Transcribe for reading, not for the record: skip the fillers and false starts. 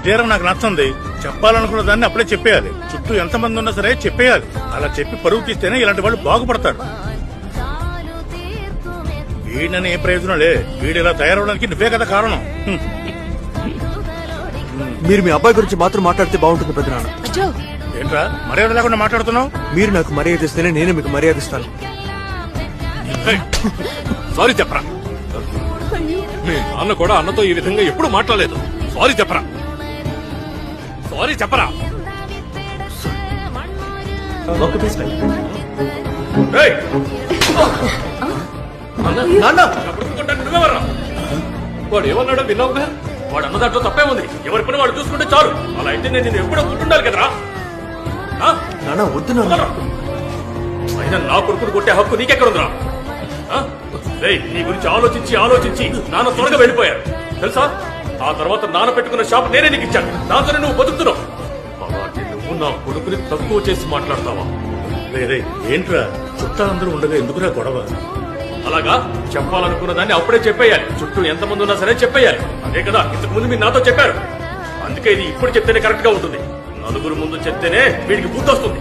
తీరం నాకు నచ్చింది. చెప్పాలనుకున్న దాన్ని అప్పుడే చెప్పేయాలి. చుట్టూ ఎంతమంది ఉన్నా సరే చెప్పేయాలి. అలా చెప్పి పరువు తీస్తేనే ఇలాంటి వాళ్ళు బాగుపడతారు. వీడని ఏ ప్రయోజనం లే. వీడు ఇలా తయారవడానికి నువ్వే కదా కారణం. మీరు మీ అబ్బాయి గురించి మాత్రం మాట్లాడితే బాగుంటుంది పెద్దనాన్న. ఏంట్రా మర్యాద లేకుండా మాట్లాడుతున్నావు? మీరు నాకు మర్యాద ఇస్తేనే నేను మీకు మర్యాద ఇస్తాను. సారీ చెప్పరా. మీ నాన్న కూడా అన్నతో ఈ విధంగా ఎప్పుడు మాట్లాడలేదు. సారీ చెప్పరా. సారీ చెప్పరా. ఏయ్! నాన్న నువ్వెవరా? వాడు ఏమన్నాడో విన్నావుగా. వాడు అన్న దాంట్లో తప్పే ఉంది. ఎవరి పని వాడు చూసుకుంటే చాలు. అలా అయితే నేను ఎప్పుడో గుర్తుండాలి కదరా. నాన్న వద్దు నాన్న. అయినా నా కొడుకును కొట్టే హక్కు నీకెక్కడుందిరా? నీ గురించి ఆలోచించి ఆలోచించి నాన్న త్వరగా వెళ్ళిపోయారు తెలుసా. ఆ తర్వాత నాన్న పెట్టుకున్న షాప్ నేనే నీకు ఇచ్చాను. దాంతోనే నువ్వు బతుకుతున్నావు. అలాంటి నువ్వు నా కొడుకుని తక్కువ చేసి మాట్లాడతావా? లేదే ఏంట్రా చుట్టాలందరూ ఉండగా ఎందుకురా గొడవ? అలాగా చెప్పాలనుకున్న దాన్ని అప్పుడే చెప్పేయాలి. చుట్టూ ఎంతమంది ఉన్నా సరే చెప్పేయాలి. అదే కదా ఇంతకు ముందు మీరు నాతో చెప్పారు. అందుకే ఇది ఇప్పుడు చెప్తేనే కరెక్ట్ గా ఉంటుంది. నలుగురు ముందు చెప్తేనే వీడికి బుద్ధి వస్తుంది.